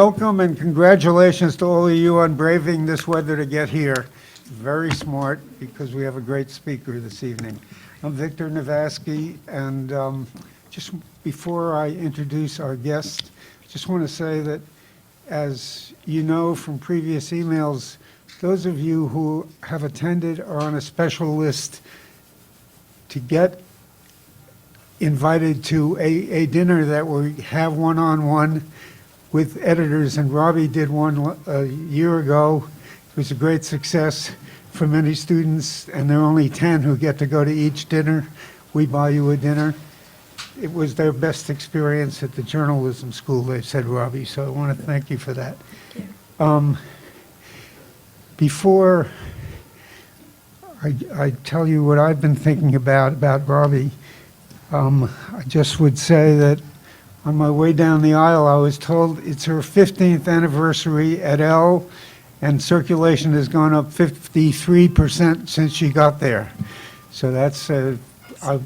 Welcome and congratulations to all of you on braving this weather to get here. Very smart, because we have a great speaker this evening. I'm Victor Navasky, and just before I introduce our guest, just want to say that, as you know from previous emails, those of you who have attended are on a special list to get invited to a dinner that we have one-on-one with editors, and Robbie did one a year ago. It was a great success for many students, and there are only 10 who get to go to each dinner. We buy you a dinner. It was their best experience at the journalism school, they said, Robbie, so I want to thank you for that. Before I tell you what I've been thinking about Robbie, I just would say that on my way down the aisle, I was told it's her 15th anniversary at Elle, and circulation has gone up 53% since she got there. So that's, I'll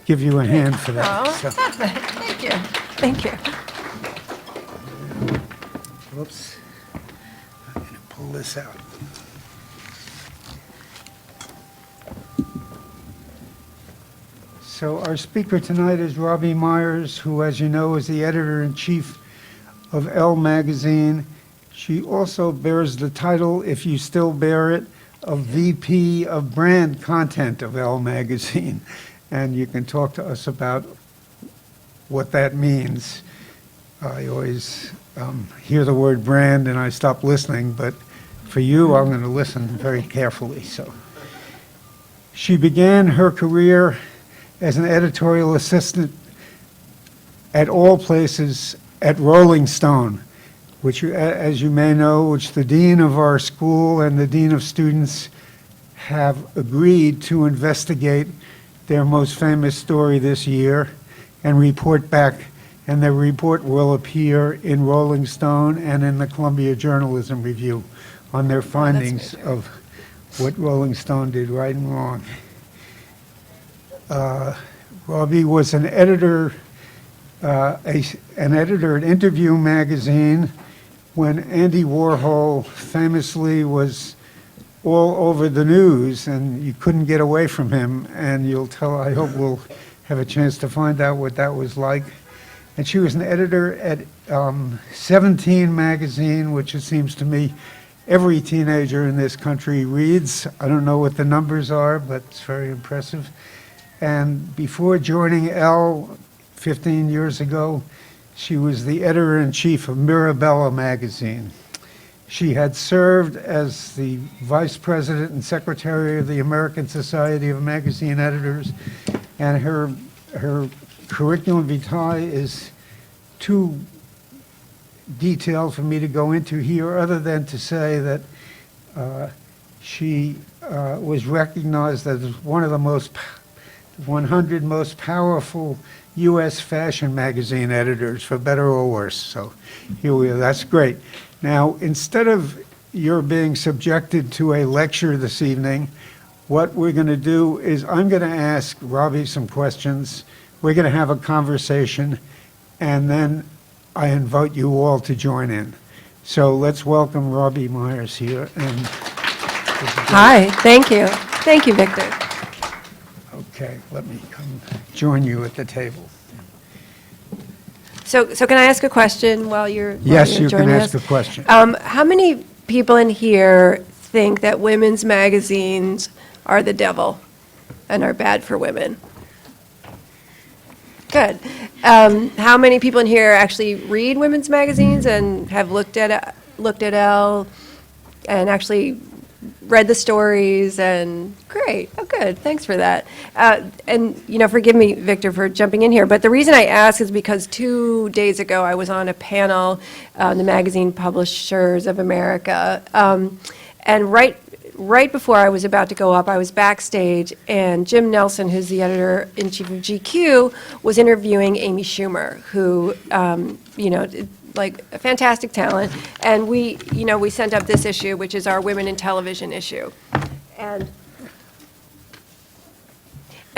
give you a hand for that. Oh, So, thank you. Thank you. whoops. I'm going to pull this out. So our speaker tonight is Robbie Myers, who, as you know, is the editor-in-chief of Elle magazine. She also bears the title, if you still bear it, of VP of Brand Content of Elle magazine. And you can talk to us about what that means. I always hear the word brand and I stop listening, but for you, I'm going to listen very carefully. So she began her career as an editorial assistant at all places at Rolling Stone, which, as you may know, which the dean of our school and the dean of students have agreed to investigate their most famous story this year and report back, and their report will appear in Rolling Stone and in the Columbia Journalism Review on their findings of what Rolling Stone did right and wrong. Robbie was an editor at Interview magazine when Andy Warhol famously was all over the news, and you couldn't get away from him. And I hope we'll have a chance to find out what that was like. And she was an editor at 17 magazine, which it seems to me every teenager in this country reads. I don't know what the numbers are, but it's very impressive. And before joining Elle 15 years ago, she was the editor-in-chief of Mirabella magazine. She had served as the vice president and secretary of the American Society of Magazine Editors, and her curriculum vitae is too detailed for me to go into here, other than to say that she was recognized as one of the 100 most powerful U.S. fashion magazine editors, for better or worse. So here we are. That's great. Now, instead of your being subjected to a lecture this evening, what we're going to do is I'm going to ask Robbie some questions. We're going to have a conversation, and then I invite you all to join in. So let's welcome Robbie Myers here. And Hi, thank you. Thank you, Victor. okay, let me come join you at the table. So can I ask a question while you're Yes, you can joining ask us? a question. How many people in here think that women's magazines are the devil and are bad for women? Good. How many people in here actually read women's magazines and have looked at Elle and actually read the stories? And great. Oh, good. Thanks for that. And, forgive me, Victor, for jumping in here, but the reason I ask is because 2 days ago I was on a panel, the Magazine Publishers of America, and right before I was about to go up, I was backstage, and Jim Nelson, who's the editor-in-chief of GQ, was interviewing Amy Schumer, who, like a fantastic talent, and we sent up this issue, which is our Women in Television issue, and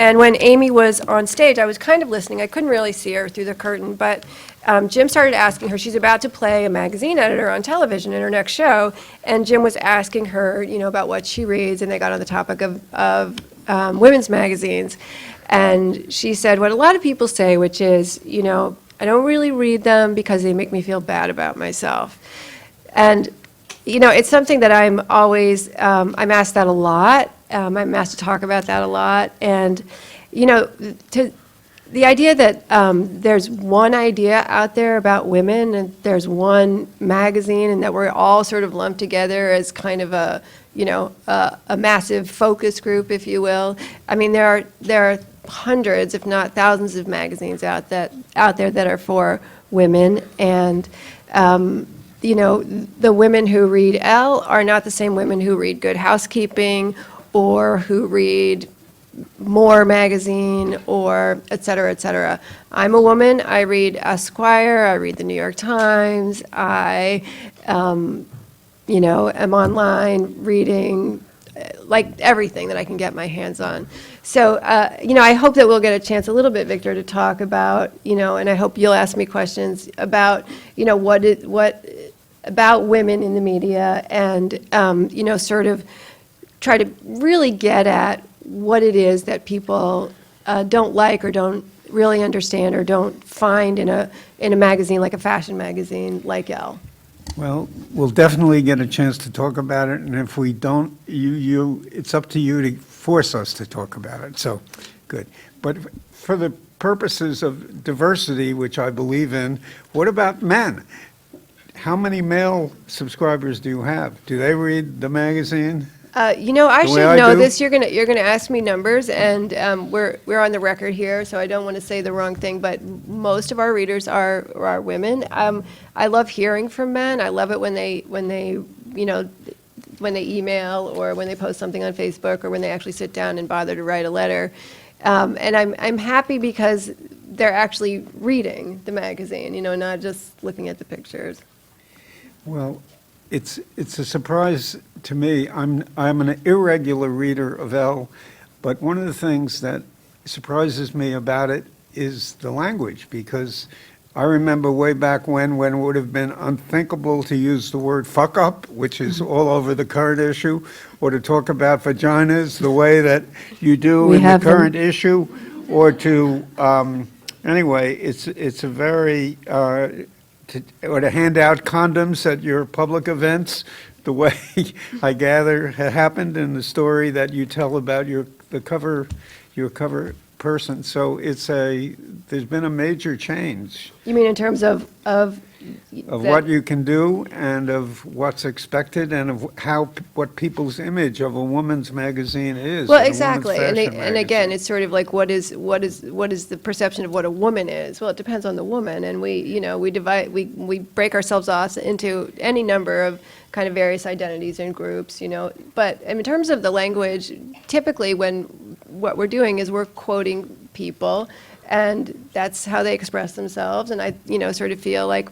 And when Amy was on stage, I was kind of listening. I couldn't really see her through the curtain, but Jim started asking her, she's about to play a magazine editor on television in her next show, and Jim was asking her, about what she reads, and they got on the topic of women's magazines. And she said what a lot of people say, which is, I don't really read them because they make me feel bad about myself. And, it's something that I'm always, I'm asked that a lot. I'm asked to talk about that a lot. And, the idea that there's one idea out there about women and there's one magazine and that we're all sort of lumped together as kind of a massive focus group, if you will. I mean, there are hundreds, if not thousands, of magazines out there that are for women. And, the women who read Elle are not the same women who read Good Housekeeping or who read More magazine or et cetera, et cetera. I'm a woman. I read Esquire. I read the New York Times. I, am online reading like everything that I can get my hands on. So, I hope that we'll get a chance a little bit, Victor, to talk about, and I hope you'll ask me questions about, what about women in the media and, sort of try to really get at what it is that people don't like or don't really understand or don't find in a magazine like a fashion magazine like Elle. Well, we'll definitely get a chance to talk about it, and if we don't, it's up to you to force us to talk about it, so, good. But for the purposes of diversity, which I believe in, what about men? How many male subscribers do you have? Do they read the magazine? I The should way I know do? this. You're gonna ask me numbers, and we're on the record here, so I don't want to say the wrong thing. But most of our readers are women. I love hearing from men. I love it when they email or when they post something on Facebook or when they actually sit down and bother to write a letter. And I'm happy because they're actually reading the magazine, not just looking at the pictures. Well, it's a surprise to me. I'm an irregular reader of Elle, but one of the things that surprises me about it is the language, because I remember way back when it would have been unthinkable to use the word fuck up, which is all over the current issue, or to talk about vaginas the way that you do We in the have them. current issue, or to, anyway, it's a very, or to hand out condoms at your public events, the way I gather happened in the story that you tell about your cover person. So there's been a major change You mean in terms of of that- what you can do and of what's expected and of what people's image of a woman's magazine is. Well, and a woman's exactly, and fashion again, magazine. it's sort of like what is the perception of what a woman is? Well, it depends on the woman, and we break ourselves off into any number of kind of various identities and groups, But in terms of the language, typically what we're doing is we're quoting people, and that's how they express themselves. And I, sort of feel like,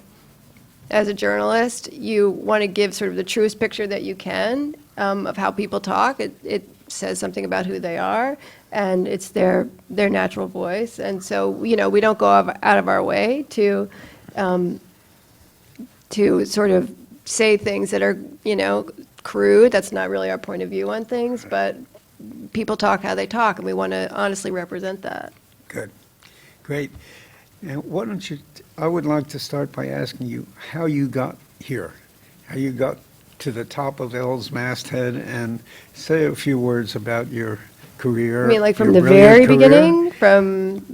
as a journalist, you want to give sort of the truest picture that you can of how people talk. It says something about who they are, and it's their natural voice. And so, we don't go out of our way to sort of say things that are, crude. That's not really our point of view on things, but people talk how they talk, and we want to honestly represent that. Good, great. Now, why don't you, I would like to start by asking you how you got here, how you got to the top of Elle's masthead, and say a few words about your career. I mean, like from your the brilliant very career. beginning, from,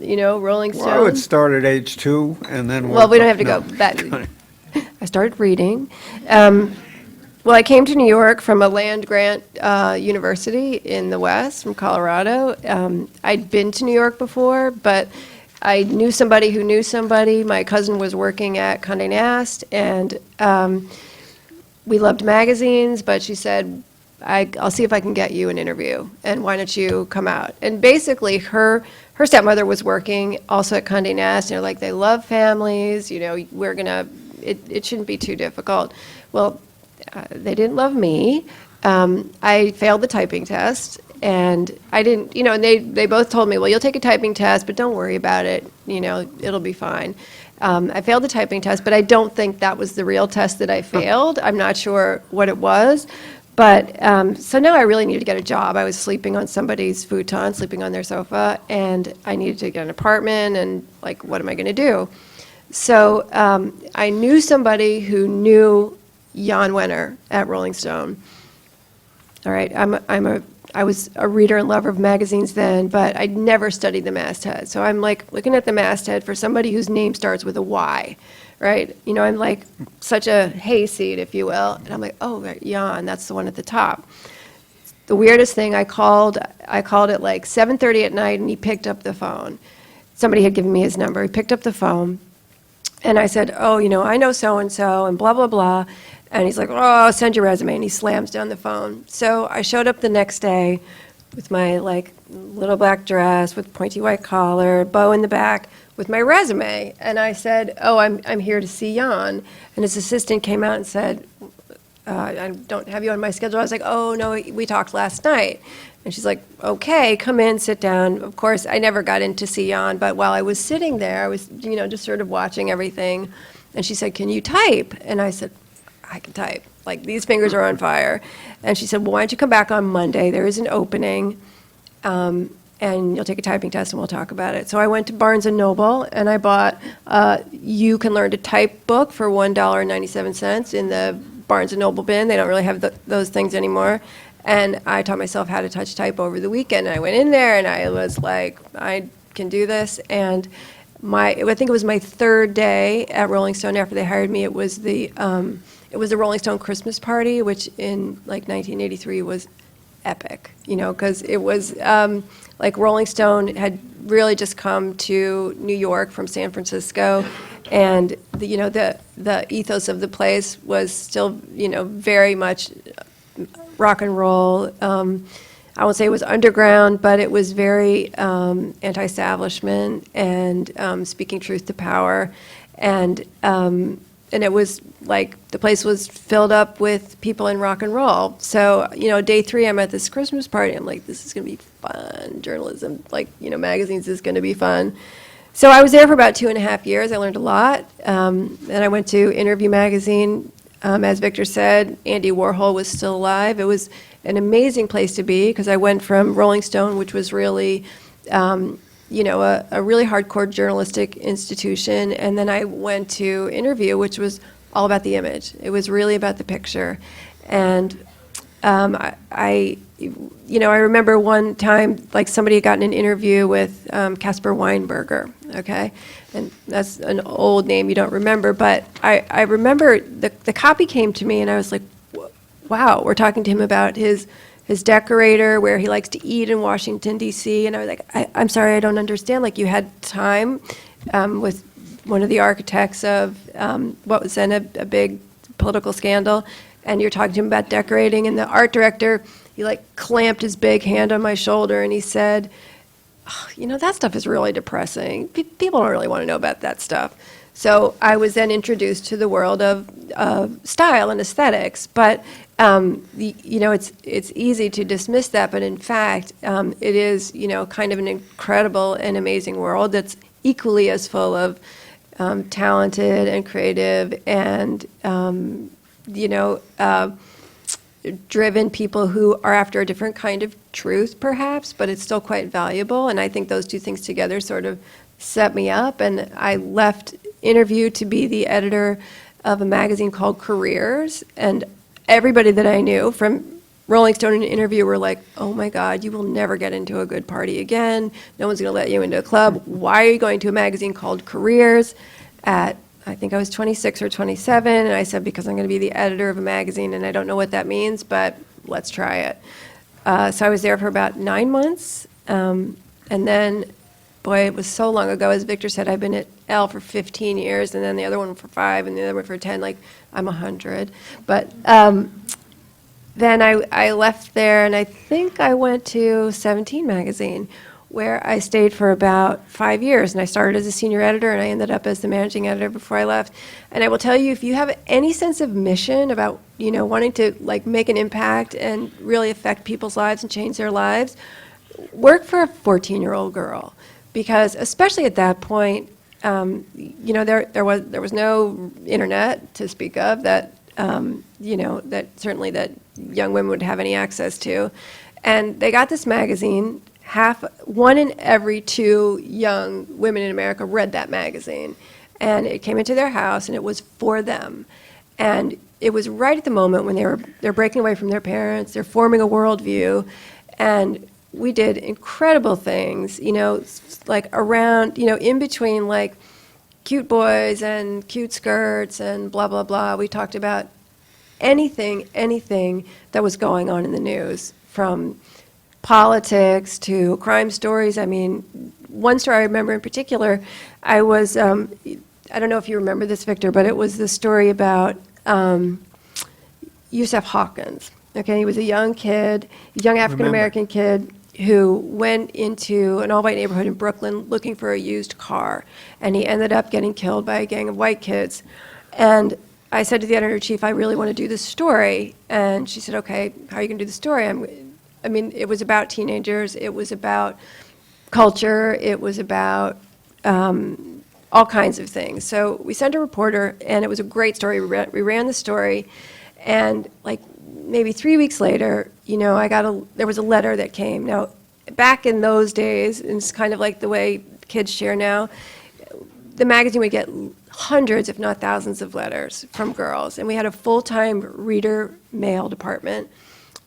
Rolling Stone? Well, I would start at age 2 and then. Well, we don't have to no. go that. I started reading. Well, I came to New York from a land-grant university in the West, from Colorado. I'd been to New York before, but I knew somebody who knew somebody. My cousin was working at Condé Nast, and we loved magazines, but she said, I'll see if I can get you an interview, and why don't you come out? And basically, her stepmother was working also at Condé Nast, and they're like, they love families, we're gonna, it shouldn't be too difficult. Well, they didn't love me. I failed the typing test, And I didn't, and they both told me, well, you'll take a typing test, but don't worry about it, it'll be fine. I failed the typing test, but I don't think that was the real test that I failed. I'm not sure what it was. But, so now I really needed to get a job. I was sleeping on somebody's futon, sleeping on their sofa, and I needed to get an apartment, and, like, what am I going to do? So I knew somebody who knew Jan Wenner at Rolling Stone. All right, I was a reader and lover of magazines then, but I'd never studied the masthead. So I'm like looking at the masthead for somebody whose name starts with a Y, right? I'm like such a hayseed, if you will. And I'm like, oh, right, Jan, that's the one at the top. The weirdest thing, I called at like 7:30 at night, and he picked up the phone. Somebody had given me his number. He picked up the phone, and I said, oh, I know so-and-so, and blah, blah, blah. And he's like, oh, send your resume, and he slams down the phone. So I showed up the next day with my, like, little black dress with pointy white collar, bow in the back, with my resume. And I said, oh, I'm here to see Jan. And his assistant came out and said, I don't have you on my schedule. I was like, oh, no, we talked last night. And she's like, okay, come in, sit down. Of course, I never got in to see Jan, but while I was sitting there, I was, just sort of watching everything. And she said, can you type? And I said, I can type. Like, these fingers are on fire. And she said, well, why don't you come back on Monday? There is an opening, and you'll take a typing test, and we'll talk about it. So I went to Barnes & Noble, and I bought You Can Learn to Type book for $1.97 in the Barnes & Noble bin. They don't really have those things anymore. And I taught myself how to touch type over the weekend. And I went in there, and I was like, I can do this. And I think it was my third day at Rolling Stone after they hired me. It was the Rolling Stone Christmas party, which in like 1983 was epic, because it was like Rolling Stone had really just come to New York from San Francisco, and the ethos of the place was still very much rock and roll. I won't say it was underground, but it was very anti-establishment and speaking truth to power, and it was like the place was filled up with people in rock and roll. So, day 3, I'm at this Christmas party. I'm like, this is going to be fun. Journalism, like, magazines is going to be fun. So I was there for about 2.5 years. I learned a lot. And I went to Interview Magazine. As Victor said, Andy Warhol was still alive. It was an amazing place to be because I went from Rolling Stone, which was really a really hardcore journalistic institution. And then I went to Interview, which was all about the image. It was really about the picture. And I remember one time, like, somebody had gotten an interview with Caspar Weinberger, okay? And that's an old name you don't remember, but I remember the copy came to me, and I was like, wow, we're talking to him about his decorator, where he likes to eat in Washington, D.C., and I was like, I'm sorry, I don't understand. Like, you had time with one of the architects of what was then a big political scandal, and you're talking to him about decorating, and the art director, he like clamped his big hand on my shoulder, and he said, oh, that stuff is really depressing. People don't really want to know about that stuff. So I was then introduced to the world of style and aesthetics, but it's easy to dismiss that, but in fact, it is kind of an incredible and amazing world that's equally as full of talented and creative and driven people who are after a different kind of truth, perhaps, but it's still quite valuable. And I think those two things together sort of set me up. And I left Interview to be the editor of a magazine called Careers. And everybody that I knew from Rolling Stone and Interview were like, oh my God, you will never get into a good party again. No one's going to let you into a club. Why are you going to a magazine called Careers at, I think I was 26 or 27, and I said, because I'm going to be the editor of a magazine, and I don't know what that means, but let's try it. So I was there for about 9 months, and then, boy, it was so long ago. As Victor said, I've been at Elle for 15 years, and then the other one for 5, and the other one for 10, like, I'm 100. But then I left there, and I think I went to 17 magazine, where I stayed for about 5 years. And I started as a senior editor, and I ended up as the managing editor before I left. And I will tell you, if you have any sense of mission about, wanting to like make an impact and really affect people's lives and change their lives, work for a 14-year-old girl. Because especially at that point, there was no internet to speak of that, that certainly that young women would have any access to. And they got this magazine. One in every 2 young women in America read that magazine. And it came into their house, and it was for them. And it was right at the moment when they're breaking away from their parents, they're forming a worldview, and we did incredible things, like around, in between like cute boys and cute skirts and blah, blah, blah. We talked about anything that was going on in the news, from politics to crime stories. I mean, one story I remember in particular, I don't know if you remember this, Victor, but it was the story about Yusef Hawkins. Okay, he was a young African-American kid who went into an all-white neighborhood in Brooklyn looking for a used car, and he ended up getting killed by a gang of white kids. And I said to the editor-in-chief, I really want to do this story. And she said, okay, how are you going to do the story? It was about teenagers. It was about culture. It was about all kinds of things. So we sent a reporter, and it was a great story. We ran the story, and like maybe 3 weeks later, there was a letter that came. Now, back in those days, and it's kind of like the way kids share now, the magazine would get hundreds, if not thousands, of letters from girls. And we had a full-time reader mail department,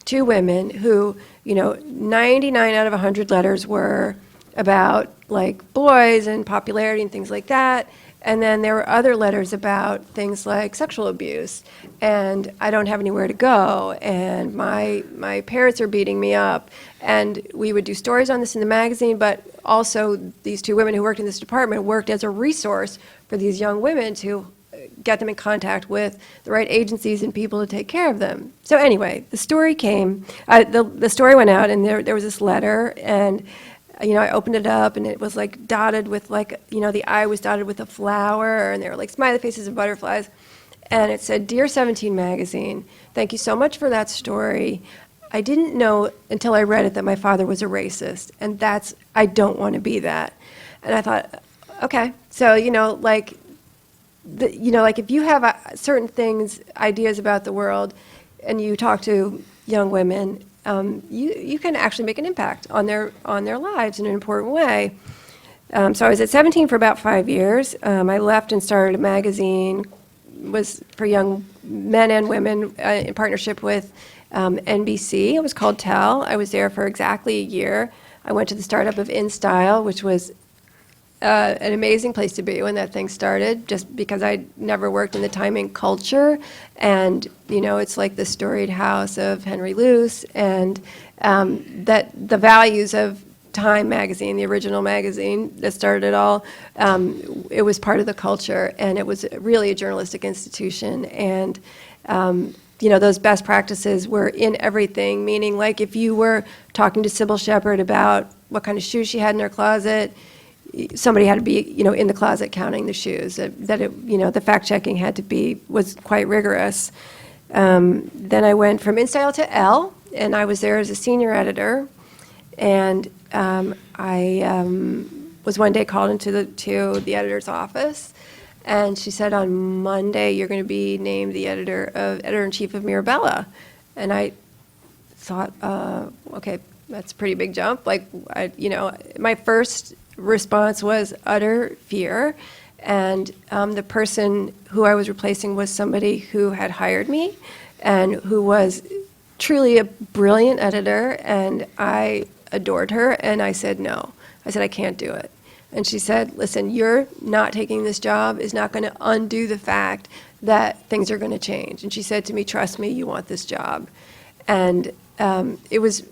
2 women who, 99 out of 100 letters were about like boys and popularity and things like that. And then there were other letters about things like sexual abuse, and I don't have anywhere to go, and my parents are beating me up. And we would do stories on this in the magazine, but also these 2 women who worked in this department worked as a resource for these young women to get them in contact with the right agencies and people to take care of them. So anyway, the story came, the story went out, and there was this letter, and I opened it up, and it was like dotted with the eye was dotted with a flower, and there were like smiley faces and butterflies. And it said, Dear 17 Magazine, thank you so much for that story. I didn't know until I read it that my father was a racist, and I don't want to be that. And I thought, okay, so, like if you have certain things, ideas about the world, and you talk to young women, you can actually make an impact on their lives in an important way. So I was at 17 for about 5 years. I left and started a magazine, was for young men and women in partnership with NBC. It was called Tell. I was there for exactly a year. I went to the startup of InStyle, which was an amazing place to be when that thing started, just because I'd never worked in the timing culture. And, it's like the storied house of Henry Luce, and that the values of Time magazine, the original magazine that started it all, it was part of the culture, and it was really a journalistic institution. And, those best practices were in everything, meaning like if you were talking to Sybil Shepherd about what kind of shoes she had in her closet, somebody had to be, in the closet counting the shoes. The fact checking was quite rigorous. Then I went from InStyle to Elle, and I was there as a senior editor. And I was one day called into the editor's office, and she said, on Monday you're going to be named the editor-in-chief of Mirabella. And I thought, okay, that's a pretty big jump. My first response was utter fear, and the person who I was replacing was somebody who had hired me and who was truly a brilliant editor, and I adored her, and I said no. I said, I can't do it. And she said, listen, you're not taking this job is not going to undo the fact that things are going to change. And she said to me, trust me, you want this job. And it was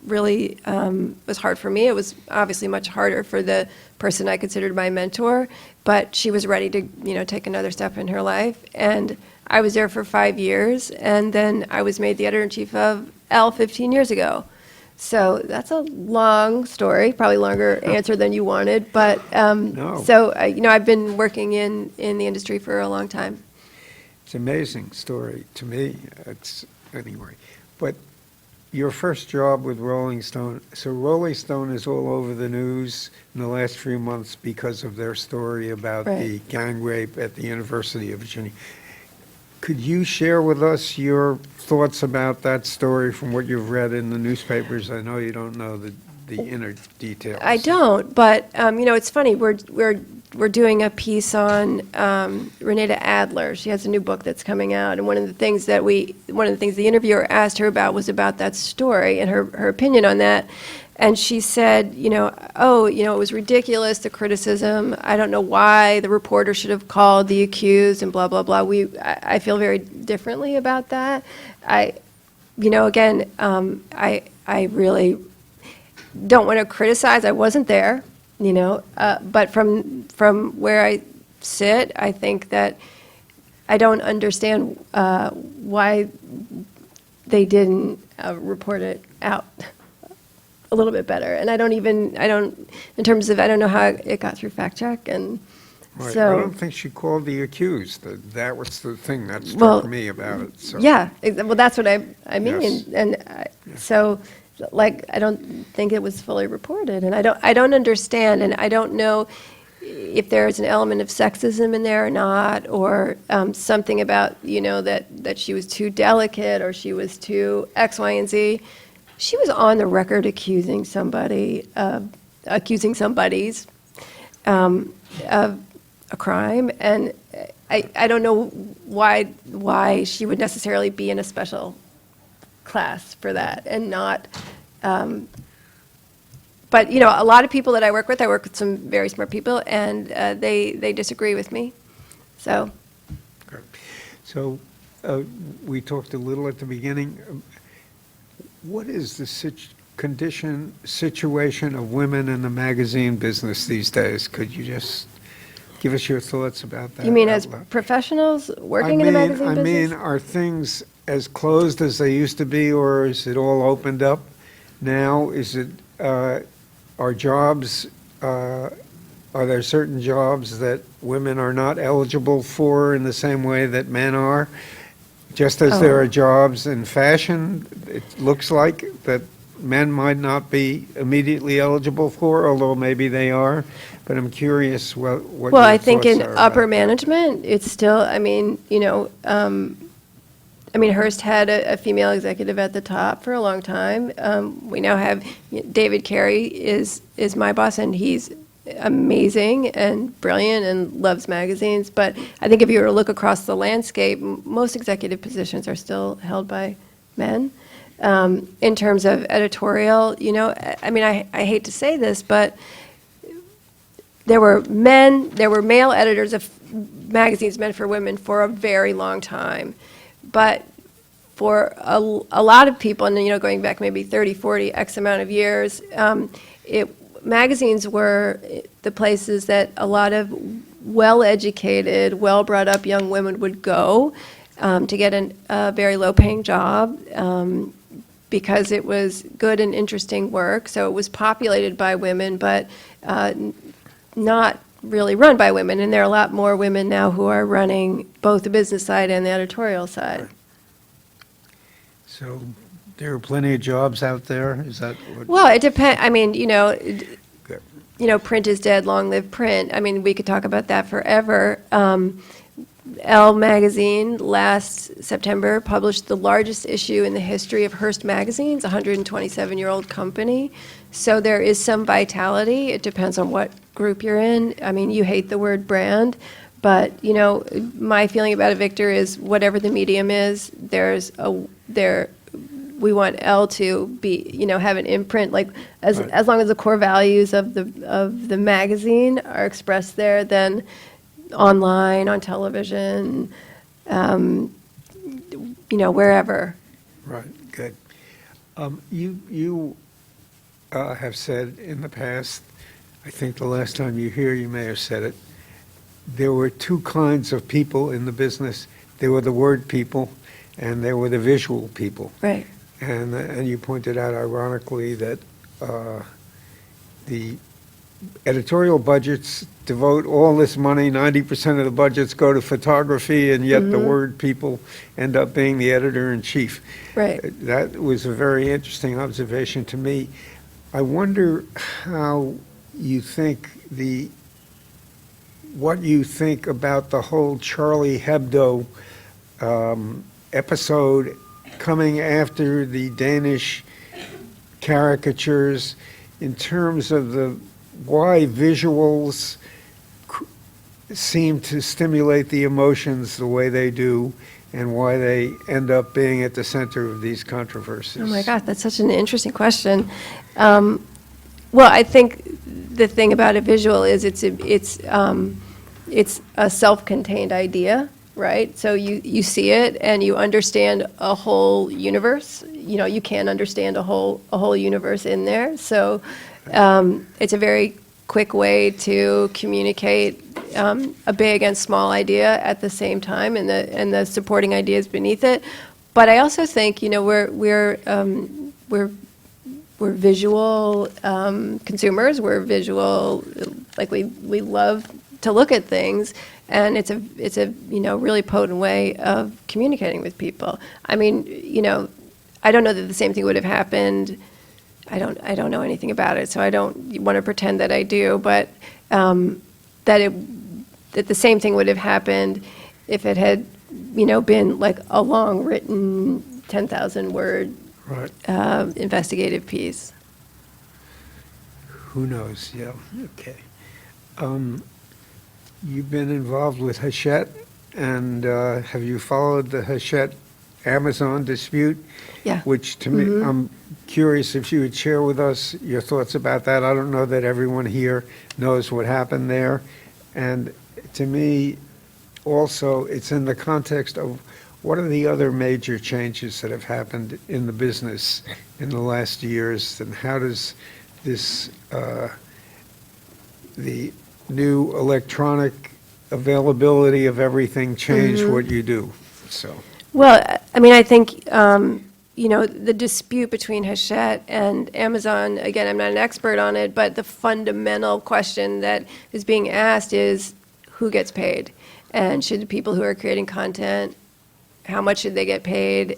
really was hard for me. It was obviously much harder for the person I considered my mentor, but she was ready to, take another step in her life. And I was there for 5 years, and then I was made the editor-in-chief of Elle 15 years ago. So that's a long story, probably longer answer than you wanted, but, No. so, I've been working in the industry for a long time. It's an amazing story to me. It's, anyway. But your first job with Rolling Stone, so Rolling Stone is all over the news in the last few months because of their story about Right. the gang rape at the University of Virginia. Could you share with us your thoughts about that story from what you've read in the newspapers? I know you don't know the inner details. I don't, but, it's funny, we're doing a piece on Renata Adler. She has a new book that's coming out, and one of the things the interviewer asked her about was about that story and her opinion on that. And she said, it was ridiculous, the criticism. I don't know why the reporter should have called the accused and blah, blah, blah. I feel very differently about that. I really don't want to criticize. I wasn't there, but from where I sit, I think that I don't understand why they didn't report it out a little bit better. And I don't know how it got through fact check. And Right. so I don't think she called the accused. That was the thing that struck Well, me about it. So. yeah, well, that's what I mean. Yes. And so, I don't think it was fully reported, and I don't understand, and I don't know if there is an element of sexism in there or not, or something about, that she was too delicate or she was too X, Y, and Z. She was on the record accusing somebody's of a crime, and I don't know why she would necessarily be in a special class for that and not. But a lot of people that I work with some very smart people, and they disagree with me. So. Okay. So we talked a little at the beginning. What is the situation of women in the magazine business these days? Could you just give us your thoughts about that? You mean out as loud? professionals working in the magazine I business? mean, are things as closed as they used to be, or is it all opened up now? Is it, are jobs, are there certain jobs that women are not eligible for in the same way that men are? Just as there are jobs in fashion, it looks like that men might not be immediately eligible for, although maybe they are. But I'm curious what your Well, I think thoughts in are about upper that. management, it's still, Hearst had a female executive at the top for a long time. We now have David Carey is my boss, and he's amazing and brilliant and loves magazines. But I think if you were to look across the landscape, most executive positions are still held by men. In terms of editorial, I hate to say this, but there were male editors of magazines meant for women for a very long time. But for a lot of people, and going back maybe 30, 40, X amount of years, magazines were the places that a lot of well-educated, well-brought-up young women would go to get a very low-paying job because it was good and interesting work. So it was populated by women, but not really run by women. And there are a lot more women now who are running both the business side and the editorial side. Right. So there are plenty of jobs out there? Is that what? Well, it depends. Good. Print is dead, long live print. We could talk about that forever. Elle magazine last September published the largest issue in the history of Hearst magazines, a 127-year-old company. So there is some vitality. It depends on what group you're in. You hate the word brand, but my feeling about it, Victor, is whatever the medium is, we want Elle to be, have an imprint, like as long as the core values of the magazine are expressed there, then online, on television, wherever. Right, good. You have said in the past, I think the last time you were here, you may have said it, there were two kinds of people in the business. There were the word people, and there were the visual people. Right. And you pointed out ironically that the editorial budgets devote all this money, 90% of the budgets go to photography, and yet the word people end up being the editor-in-chief. Right. That was a very interesting observation to me. I wonder how you think what you think about the whole Charlie Hebdo episode coming after the Danish caricatures, in terms of why visuals seem to stimulate the emotions the way they do, and why they end up being at the center of these controversies. Oh my God, that's such an interesting question. Well, I think the thing about a visual is it's a self-contained idea, right? So you see it and you understand a whole universe. You know, you can understand a whole universe in there. So it's a very quick way to communicate a big and small idea at the same time, and the supporting ideas beneath it. But I also think, you know, we're visual consumers. We're visual, like we love to look at things, and it's a you know, really potent way of communicating with people. I mean, you know, I don't know that the same thing would have happened. I don't know anything about it, so I don't want to pretend that I do. But that the same thing would have happened if it had, you know, been like a long written 10,000 word Right. investigative piece. Who knows? Yeah. Okay. You've been involved with Hachette, and have you followed the Hachette Amazon dispute? Yeah. Which, to me, I'm curious if you would share with us your thoughts about that. I don't know that everyone here knows what happened there. And to me, also, it's in the context of what are the other major changes that have happened in the business in the last years, and how does this, the new electronic availability of everything change what you do? So. Well, I mean, I think, you know, the dispute between Hachette and Amazon, again, I'm not an expert on it, but the fundamental question that is being asked is who gets paid? And should the people who are creating content, how much should they get paid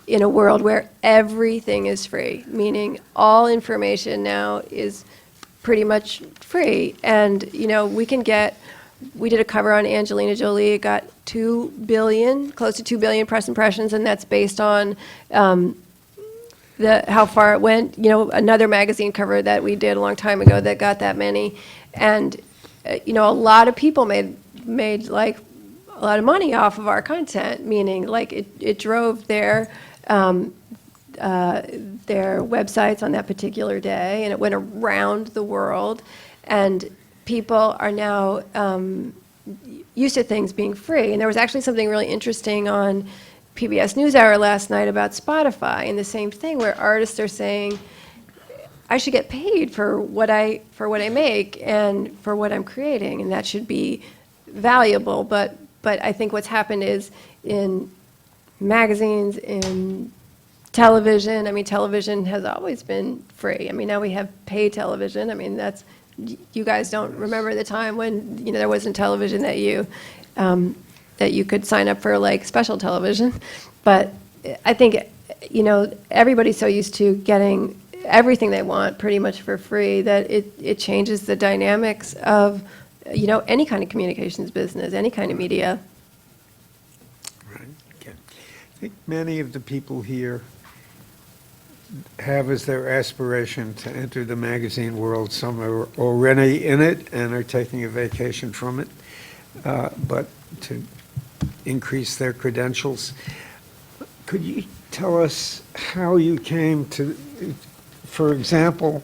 in a world where everything is free, meaning all information now is pretty much free. And, you know, we did a cover on Angelina Jolie. It got 2 billion, close to 2 billion press impressions, and that's based on how far it went. You know, another magazine cover that we did a long time ago that got that many. And, you know, a lot of people made like a lot of money off of our content, meaning like it drove their websites on that particular day, and it went around the world. And people are now used to things being free. And there was actually something really interesting on PBS NewsHour last night about Spotify, and the same thing, where artists are saying, I should get paid for what I make and for what I'm creating, and that should be valuable. But I think what's happened is in magazines, in television, I mean, television has always been free. I mean, now we have pay television. I mean, that's, you guys don't remember the time when, you know, there wasn't television that you could sign up for, like, special television. But I think, you know, everybody's so used to getting everything they want pretty much for free that it changes the dynamics of, you know, any kind of communications business, any kind of media. Right. Okay. I think many of the people here have as their aspiration to enter the magazine world. Some are already in it and are taking a vacation from it, but to increase their credentials. Could you tell us how you came to, for example,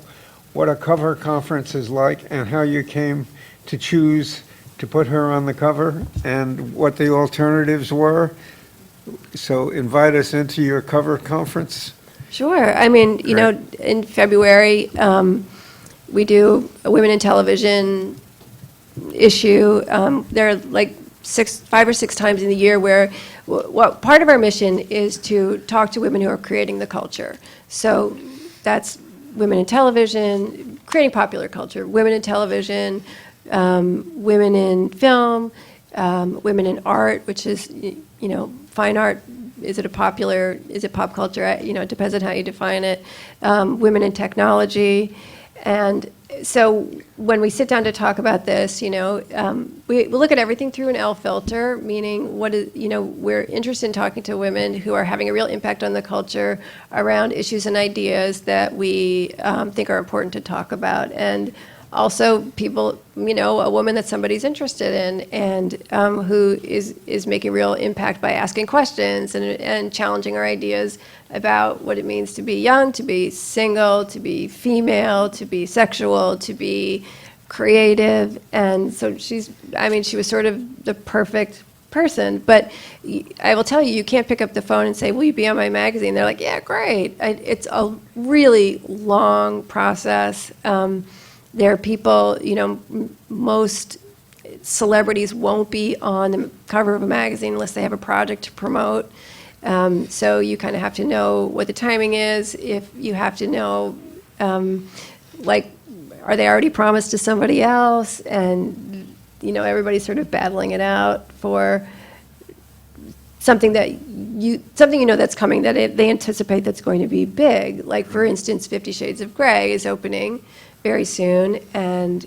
what a cover conference is like, and how you came to choose to put her on the cover, and what the alternatives were? So invite us into your cover conference. Sure. I mean, you know, in February, we do a Women in Television issue. There are like 5 or 6 times in the year, where what part of our mission is to talk to women who are creating the culture. So that's women in television, creating popular culture, women in television, women in film, women in art, which is, fine art. Is it pop culture? It depends on how you define it. Women in technology. And so when we sit down to talk about this, we look at everything through an Elle filter, meaning we're interested in talking to women who are having a real impact on the culture around issues and ideas that we think are important to talk about. And also people, a woman that somebody's interested in and who is making real impact by asking questions and challenging our ideas about what it means to be young, to be single, to be female, to be sexual, to be creative. And so she was sort of the perfect person. But I will tell you, you can't pick up the phone and say, will you be on my magazine? They're like, yeah, great. It's a really long process. There are people, most celebrities won't be on the cover of a magazine unless they have a project to promote. So you kind of have to know what the timing is. If you have to know, are they already promised to somebody else? And, everybody's sort of battling it out for something that's coming, that they anticipate that's going to be big. Like, for instance, 50 Shades of Grey is opening very soon, and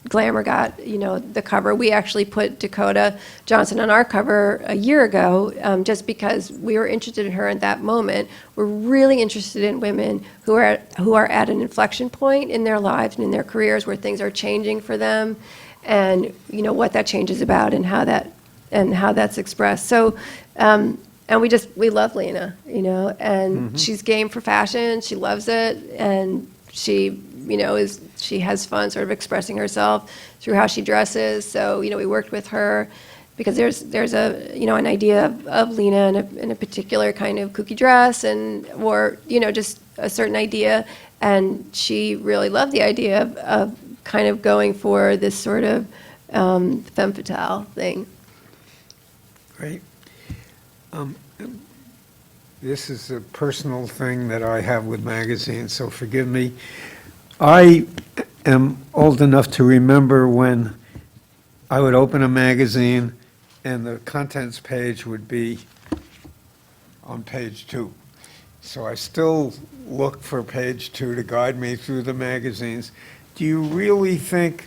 Glamour got, the cover. We actually put Dakota Johnson on our cover a year ago, just because we were interested in her at that moment. We're really interested in women who are at an inflection point in their lives and in their careers, where things are changing for them, and what that change is about and how that's expressed. So, and we love Lena, and she's game for fashion. She loves it, and she has fun sort of expressing herself through how she dresses. So, we worked with her because there's an idea of Lena in a particular kind of kooky dress or just a certain idea. And she really loved the idea of kind of going for this sort of femme fatale thing. Great. This is a personal thing that I have with magazines, so forgive me. I am old enough to remember when I would open a magazine and the contents page would be on page 2. So I still look for page 2 to guide me through the magazines. Do you really think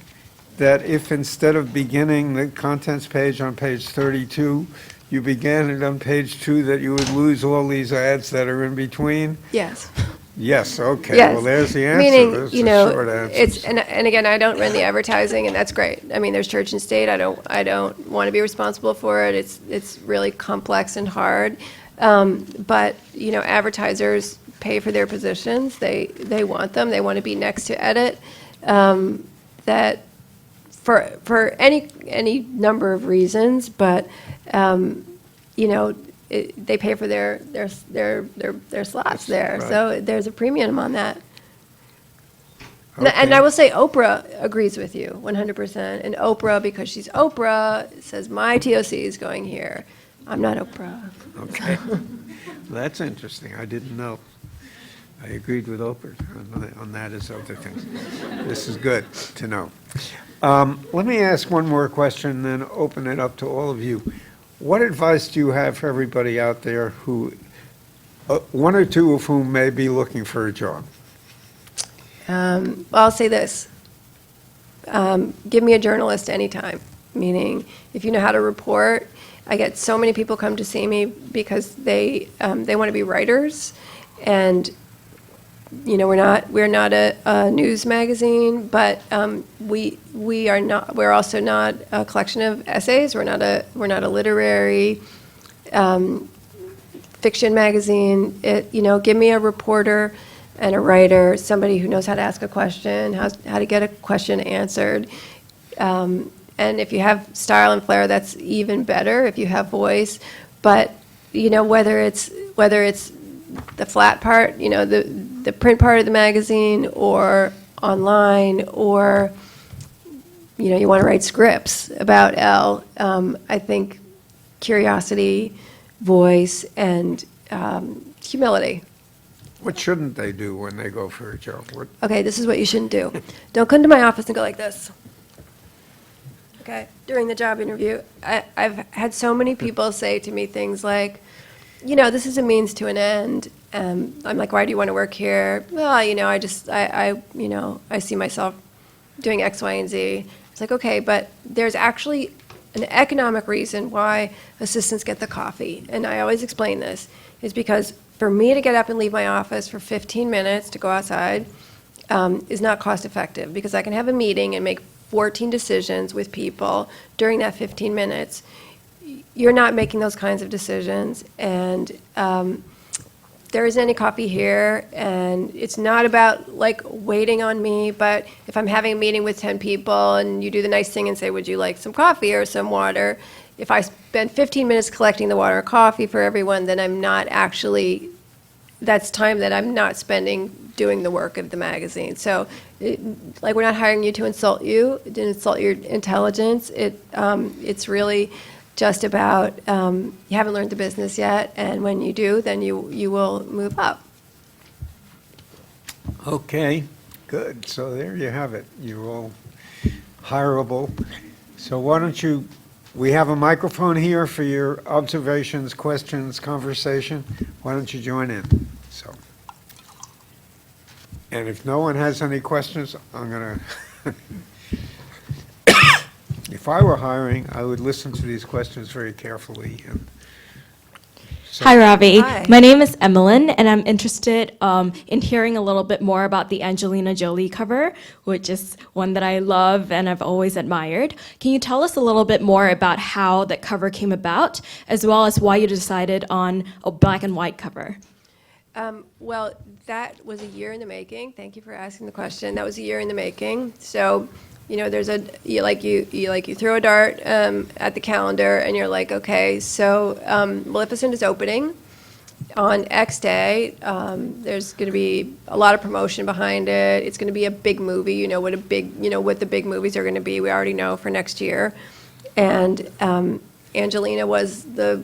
that if instead of beginning the contents page on page 32, you began it on page 2, that you would lose all these ads that are in between? Yes. Yes, okay. Yes. Well, there's the answer. Meaning, There's the short answer. it's and again, I don't run the advertising, and that's great. I mean, there's church and state. I don't want to be responsible for it. It's really complex and hard. But advertisers pay for their positions. They want them. They want to be next to edit. That for any number of reasons, but they pay for their slots there. Right. So there's a premium on that. Okay. And I will say Oprah agrees with you 100%. And Oprah, because she's Oprah, says my TOC is going here. I'm not Oprah. Okay. That's interesting. I didn't know. I agreed with Oprah on that as other things. This is good to know. Let me ask one more question, then open it up to all of you. What advice do you have for everybody out there who, one or two of whom may be looking for a job? Well, I'll say this. Give me a journalist anytime, meaning if you know how to report. I get so many people come to see me because they want to be writers, and we're not a news magazine, but we're also not a collection of essays. We're not a literary fiction magazine. Give me a reporter and a writer, somebody who knows how to ask a question, how to get a question answered. And if you have style and flair, that's even better. If you have voice, but whether it's the flat part, the print part of the magazine, or online, or you want to write scripts about Elle. I think curiosity, voice, and humility. What shouldn't they do when they go for a job? Okay, this is what you shouldn't do. Don't come to my office and go like this. Okay, during the job interview, I've had so many people say to me things like, this is a means to an end. I'm like, why do you want to work here? Well, I see myself doing X, Y, and Z. It's like, okay, but there's actually an economic reason why assistants get the coffee. And I always explain this, is because for me to get up and leave my office for 15 minutes to go outside is not cost effective, because I can have a meeting and make 14 decisions with people during that 15 minutes. You're not making those kinds of decisions, and there isn't any coffee here, and it's not about like waiting on me, but if I'm having a meeting with 10 people and you do the nice thing and say, would you like some coffee or some water? If I spend 15 minutes collecting the water or coffee for everyone, then that's time that I'm not spending doing the work of the magazine. So, we're not hiring you to insult you, to insult your intelligence. It's really just about you haven't learned the business yet, and when you do, then you will move up. Okay, good. So there you have it. You're all hireable. So why don't we have a microphone here for your observations, questions, conversation. Why don't you join in? So, and if no one has any questions, I'm going to... If I were hiring, I would listen to these questions very carefully. And so, Hi, Robbie. Hi. My name is Emmeline, and I'm interested in hearing a little bit more about the Angelina Jolie cover, which is one that I love and I've always admired. Can you tell us a little bit more about how that cover came about, as well as why you decided on a black and white cover? Well, that was a year in the making. Thank you for asking the question. That was a year in the making. So, there's you throw a dart at the calendar, and you're like, okay, so Maleficent is opening on X day. There's going to be a lot of promotion behind it. It's going to be a big movie. What the big movies are going to be. We already know for next year, and Angelina was the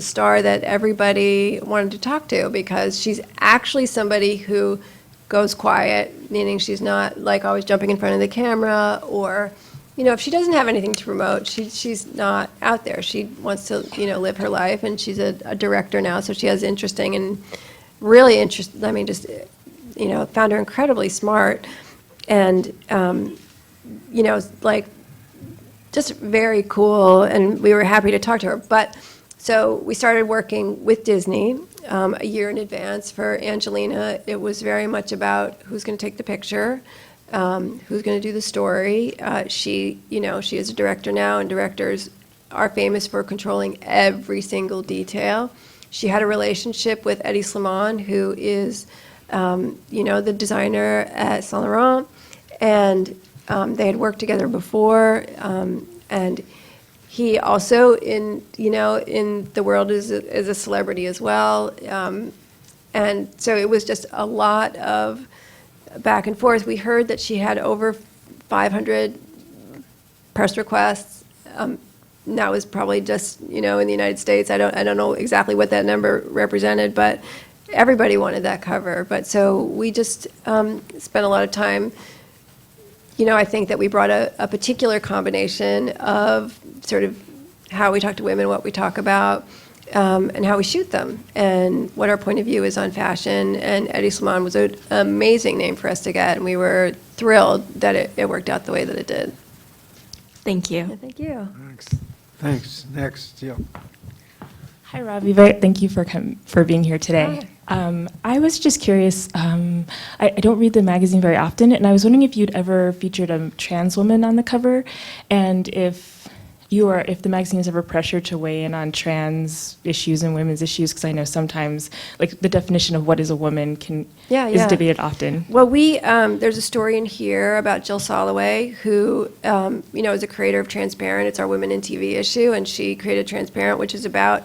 star that everybody wanted to talk to, because she's actually somebody who goes quiet, meaning she's not like always jumping in front of the camera, or if she doesn't have anything to promote, she's not out there. She wants to live her life, and she's a director now, so she has interesting and really interesting. I mean, just found her incredibly smart, and just very cool, and we were happy to talk to her. But so we started working with Disney a year in advance for Angelina. It was very much about who's going to take the picture, who's going to do the story. She is a director now, and directors are famous for controlling every single detail. She had a relationship with Eddie Slimane, who is, the designer at Saint Laurent, and they had worked together before, and he also in the world is a celebrity as well, and so it was just a lot of back and forth. We heard that she had over 500 press requests. That was probably just in the United States. I don't know exactly what that number represented, but everybody wanted that cover. But so we just spent a lot of time. I think that we brought a particular combination of sort of how we talk to women, what we talk about, and how we shoot them, and what our point of view is on fashion. And Eddie Slimane was an amazing name for us to get, and we were thrilled that it worked out the way that it did. Thank you. Thank you. Thanks. Next, Jill. Hi, Robbie. Thank you for being here today. I was just curious. I don't read the magazine very often, and I was wondering if you'd ever featured a trans woman on the cover, and if the magazine is ever pressured to weigh in on trans issues and women's issues, because I know sometimes, like, the definition of what is a woman is debated often. Well, there's a story in here about Jill Soloway, who is a creator of Transparent. It's our Women in TV issue, and she created Transparent, which is about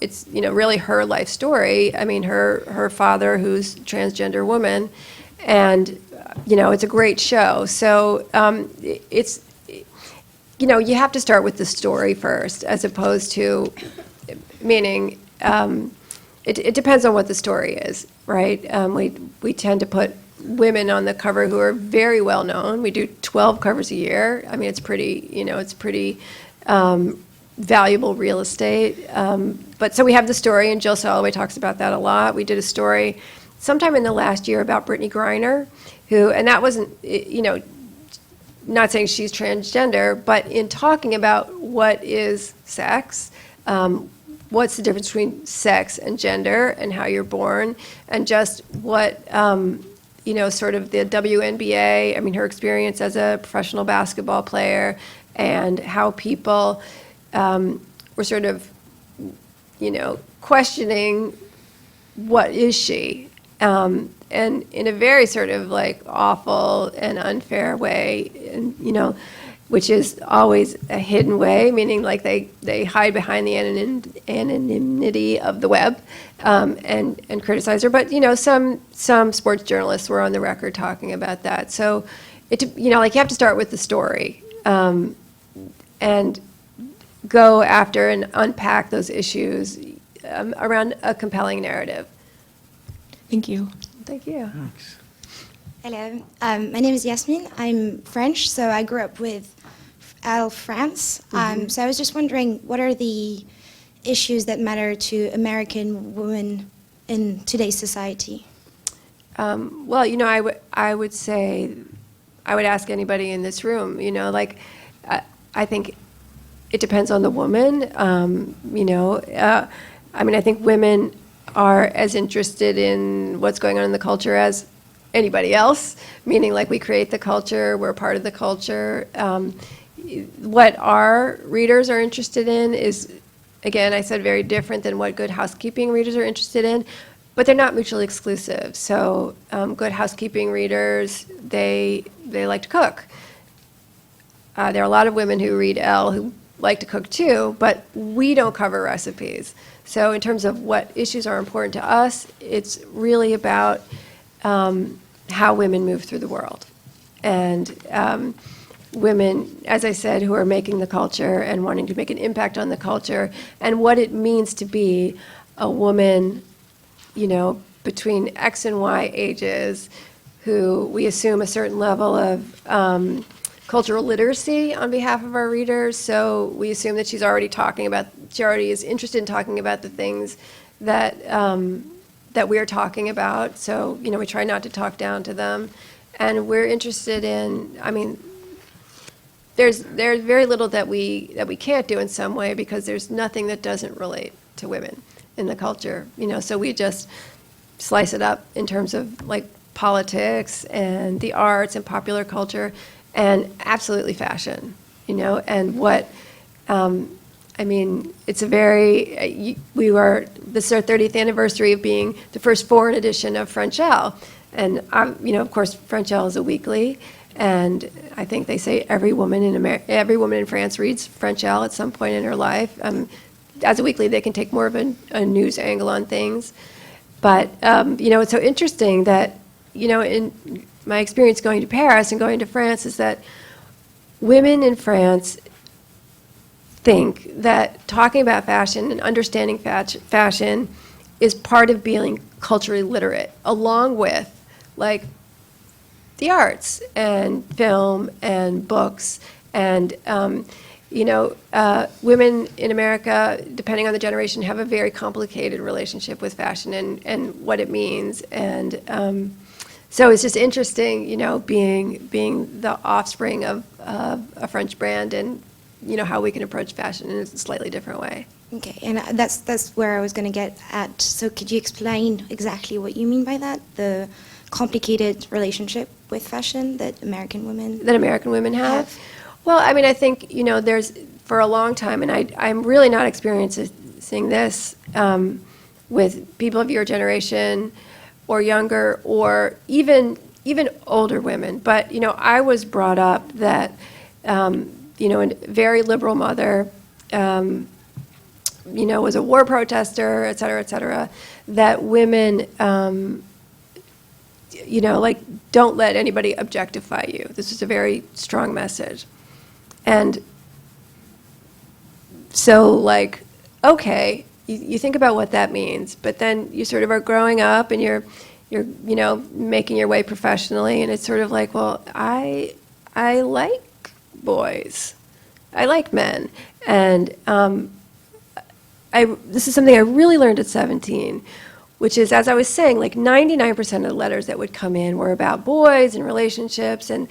it's really her life story. I mean, her father, who's a transgender woman, and it's a great show. So it's, you have to start with the story first, as opposed to, meaning, it depends on what the story is, right? We tend to put women on the cover who are very well known. We do 12 covers a year. I mean, it's pretty valuable real estate. But so we have the story, and Jill Soloway talks about that a lot. We did a story sometime in the last year about Brittany Griner, and that wasn't, not saying she's transgender, but in talking about what is sex, what's the difference between sex and gender and how you're born, and just what, sort of the WNBA, I mean, her experience as a professional basketball player, and how people were sort of, questioning what is she, and in a very sort of like awful and unfair way, and which is always a hidden way, meaning like they hide behind the anonymity of the web, and criticize her. But some sports journalists were on the record talking about that. So you have to start with the story, and go after and unpack those issues around a compelling narrative. Thank you. Thank you. Thanks. Hello, my name is Yasmin. I'm French, so I grew up with Elle, France. So I was just wondering, what are the issues that matter to American women in today's society? Well, I would say, I would ask anybody in this room, I think it depends on the woman. I think women are as interested in what's going on in the culture as anybody else, meaning like we create the culture, we're part of the culture. What our readers are interested in is, again, I said very different than what Good Housekeeping readers are interested in, but they're not mutually exclusive. So Good Housekeeping readers, they like to cook. There are a lot of women who read Elle who like to cook too, but we don't cover recipes. So in terms of what issues are important to us, it's really about how women move through the world. And women, as I said, who are making the culture and wanting to make an impact on the culture, and what it means to be a woman, between X and Y ages, who we assume a certain level of cultural literacy on behalf of our readers. So we assume that she already is interested in talking about the things that that we're talking about. So we try not to talk down to them, and we're interested in. There's very little that we can't do in some way, because there's nothing that doesn't relate to women in the culture. So we just slice it up in terms of like politics and the arts and popular culture, and absolutely fashion, and what, it's a very, this is our 30th anniversary of being the first foreign edition of French Elle. And, of course, French Elle is a weekly, and I think they say every woman in France reads French Elle at some point in her life. As a weekly, they can take more of a news angle on things. But, it's so interesting that, in my experience going to Paris and going to France, is that women in France think that talking about fashion and understanding fashion is part of being culturally literate, along with like the arts and film and books. And women in America, depending on the generation, have a very complicated relationship with fashion and what it means. And so it's just interesting, being the offspring of a French brand, and how we can approach fashion in a slightly different way. Okay, and that's where I was going to get at. So could you explain exactly what you mean by that? The complicated relationship with fashion that American women have? Well, I think, there's, for a long time, and I'm really not experiencing this with people of your generation or younger, or even older women. But, I was brought up that, a very liberal mother, was a war protester, et cetera, that women you know, like, don't let anybody objectify you. This is a very strong message. And so, like, okay, you think about what that means, but then you sort of are growing up and you're you know, making your way professionally, and it's sort of like, well, I like boys. I like men. And this is something I really learned at 17, which is, as I was saying, like 99% of the letters that would come in were about boys and relationships, and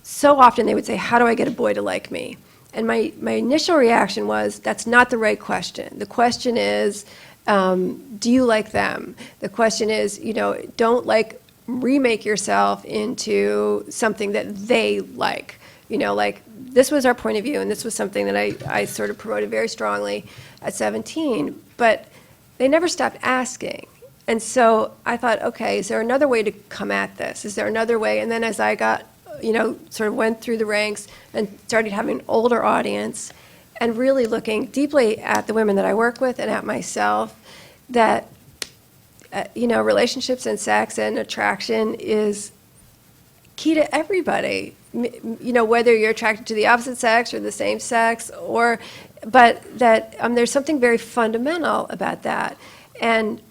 so often they would say, how do I get a boy to like me? And my initial reaction was, that's not the right question. The question is, do you like them? The question is, you know, don't like remake yourself into something that they like. You know, like, this was our point of view, and this was something that I sort of promoted very strongly at 17, but they never stopped asking. And so I thought, okay, is there another way to come at this? Is there another way? And then as I got, you know, sort of went through the ranks and started having an older audience and really looking deeply at the women that I work with and at myself, that, you know, relationships and sex and attraction is key to everybody. You know, whether you're attracted to the opposite sex or the same sex, but that there's something very fundamental about that. And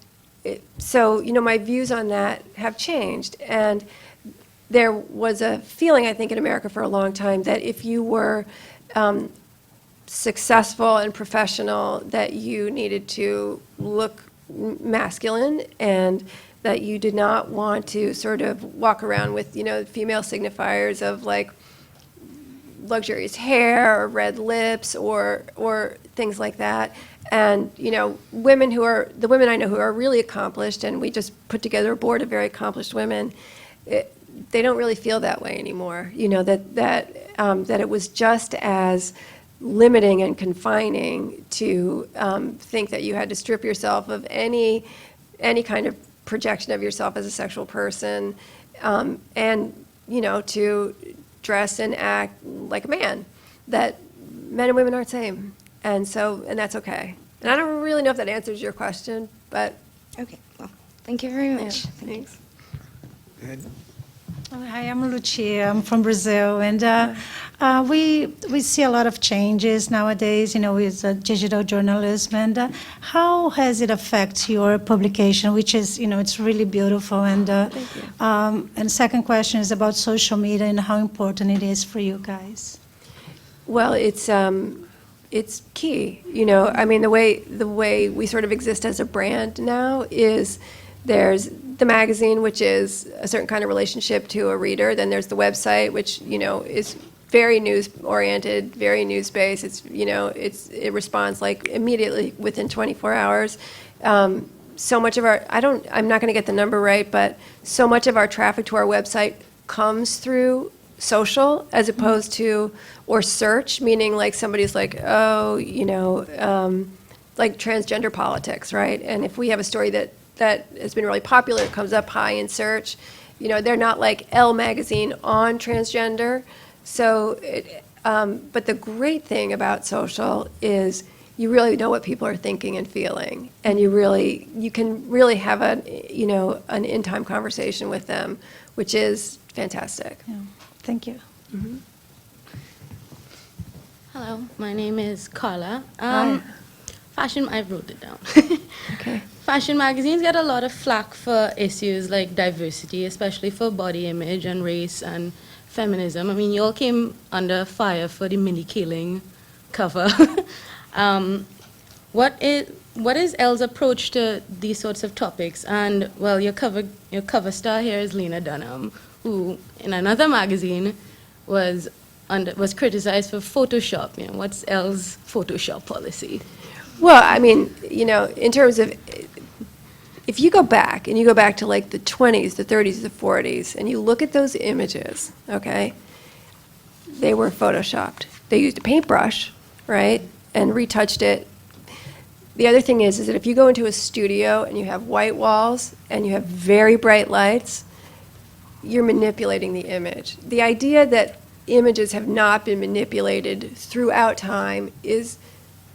so, you know, my views on that have changed. And there was a feeling, I think, in America for a long time that if you were successful and professional, that you needed to look masculine, and that you did not want to sort of walk around with, you know, female signifiers of like luxurious hair or red lips or things like that. And, you know, the women I know who are really accomplished, and we just put together a board of very accomplished women, they don't really feel that way anymore. You know, that it was just as limiting and confining to think that you had to strip yourself of any kind of projection of yourself as a sexual person, and, you know, to dress and act like a man, that men and women aren't the same. And that's okay. And I don't really know if that answers your question, but. Okay, well, thank you very much. Yeah, thanks. Ed? Hi, I'm Lucia. I'm from Brazil, and we see a lot of changes nowadays, you know, with digital journalism. And how has it affected your publication, which is, you know, it's really beautiful. And and second question is about social media and how important it is for you guys. Well, it's key. You know, I mean, the way we sort of exist as a brand now is there's the magazine, which is a certain kind of relationship to a reader. Then there's the website, which, you know, is very news-oriented, very news-based. It's, you know, it responds like immediately within 24 hours. So much of I'm not going to get the number right, but so much of our traffic to our website comes through social as opposed to, or search, meaning like somebody's like, oh, you know, like transgender politics, right? And if we have a story that has been really popular, it comes up high in search. You know, they're not like Elle magazine on transgender. So, but the great thing about social is you really know what people are thinking and feeling, and you can really have an in-time conversation with them, which is fantastic. Yeah. Thank you. Mm-hmm. Hello, my name is Carla. Hi. Fashion, I wrote it down. Okay. Fashion magazines get a lot of flack for issues like diversity, especially for body image and race and feminism. I mean, you all came under fire for the Minnie Kaling cover. What is Elle's approach to these sorts of topics? And, well, your cover star here is Lena Dunham, who, in another magazine, was criticized for Photoshop. You know, what's Elle's Photoshop policy? Well, I mean, you know, in terms of, if you go back to like the 20s, the 30s, the 40s, and you look at those images, okay, they were photoshopped. They used a paintbrush, right, and retouched it. The other thing is that if you go into a studio and you have white walls and you have very bright lights, you're manipulating the image. The idea that images have not been manipulated throughout time is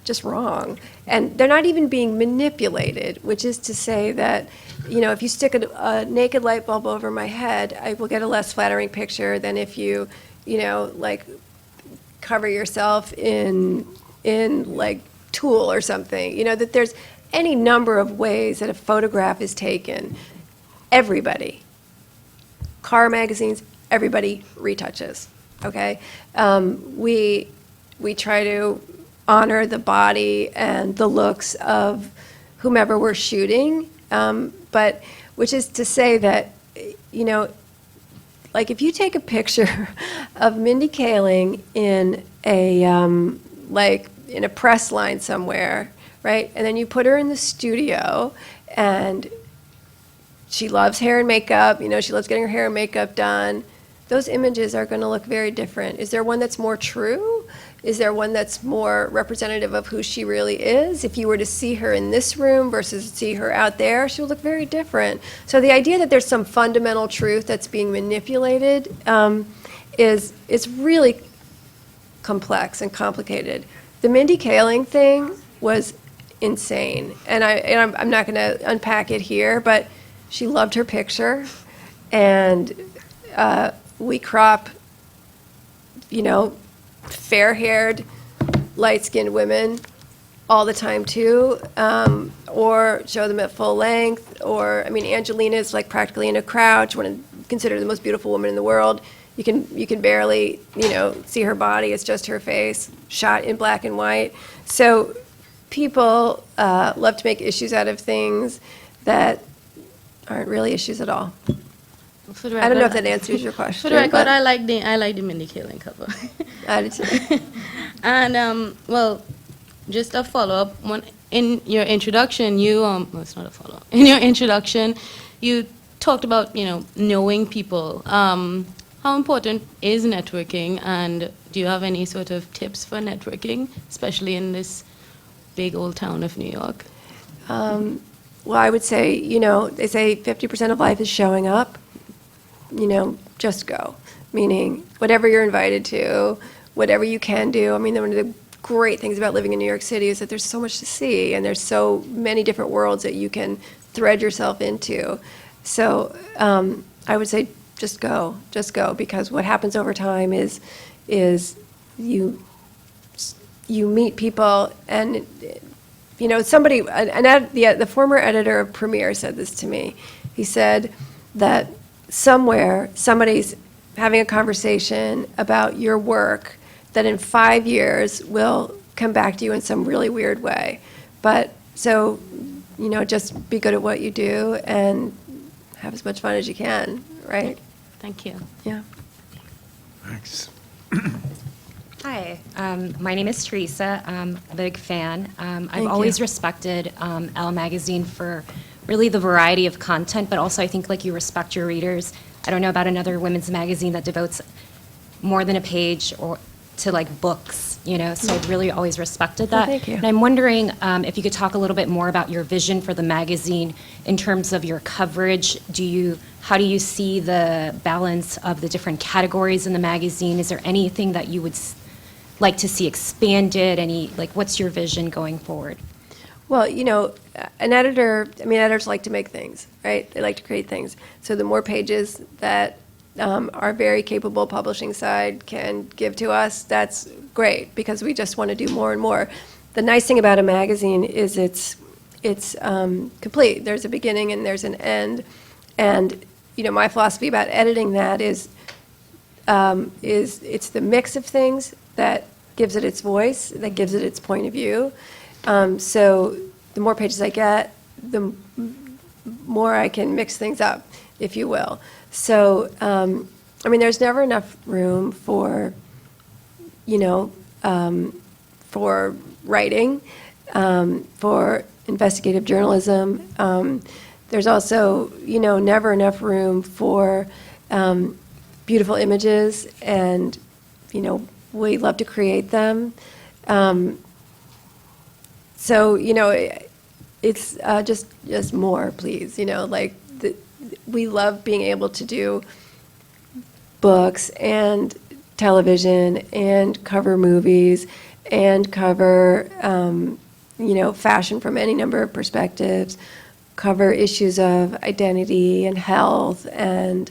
just wrong. And they're not even being manipulated, which is to say that, if you stick a naked light bulb over my head, I will get a less flattering picture than if you, like cover yourself in like tulle or something. That there's any number of ways that a photograph is taken. Everybody, car magazines, everybody retouches, okay? We try to honor the body and the looks of whomever we're shooting, but which is to say that, like if you take a picture of Mindy Kaling in a, like in a press line somewhere, right? And then you put her in the studio and she loves hair and makeup, she loves getting her hair and makeup done. Those images are going to look very different. Is there one that's more true? Is there one that's more representative of who she really is? If you were to see her in this room versus see her out there, she will look very different. So the idea that there's some fundamental truth that's being manipulated is really complex and complicated. The Mindy Kaling thing was insane, and I'm not going to unpack it here, but she loved her picture, and we crop, fair-haired, light-skinned women all the time too, or show them at full length, or, Angelina is like practically in a crouch, considered the most beautiful woman in the world. You can barely, see her body, it's just her face, shot in black and white. So people love to make issues out of things that aren't really issues at all. For the I don't know record, if that answers your question. For the record, but I like the Mindy Kaling cover. I do too. And just a follow-up. In your introduction, well, it's not a follow-up. In your introduction, you talked about knowing people. How important is networking, and do you have any sort of tips for networking, especially in this big old town of New York? Well, I would say, they say 50% of life is showing up. Just go. Meaning, whatever you're invited to, whatever you can do. One of the great things about living in New York City is that there's so much to see, and there's so many different worlds that you can thread yourself into. So I would say just go, because what happens over time is you meet people, and somebody, the former editor of Premiere said this to me. He said that somewhere somebody's having a conversation about your work that in 5 years will come back to you in some really weird way. But so, just be good at what you do and have as much fun as you can, right? Thank you. Yeah. Thanks. Hi, my name is Teresa. I'm a big fan. I've Thank always you. respected Elle magazine for really the variety of content, but also I think like you respect your readers. I don't know about another women's magazine that devotes more than a page or to like books, so I've really always respected that. thank you. And I'm wondering if you could talk a little bit more about your vision for the magazine in terms of your coverage. How do you see the balance of the different categories in the magazine? Is there anything that you would like to see expanded? What's your vision going forward? Well, editors like to make things, right? They like to create things. So the more pages that our very capable publishing side can give to us, that's great, because we just want to do more and more. The nice thing about a magazine is it's complete. There's a beginning and there's an end. And, my philosophy about editing that is it's the mix of things that gives it its voice, that gives it its point of view. So the more pages I get, the more I can mix things up, if you will. So, there's never enough room for, for writing, for investigative journalism. There's also, never enough room for beautiful images, and, we love to create them. So, it's just more, please. We love being able to do books and television and cover movies and cover, fashion from any number of perspectives, cover issues of identity and health and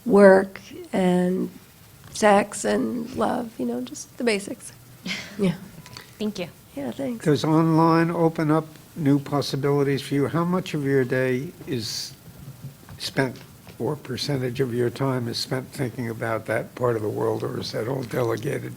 work and sex and love, just the basics. Yeah. Thank you. Yeah, thanks. Does online open up new possibilities for you? How much of your day is spent, or percentage of your time is spent thinking about that part of the world, or is that all delegated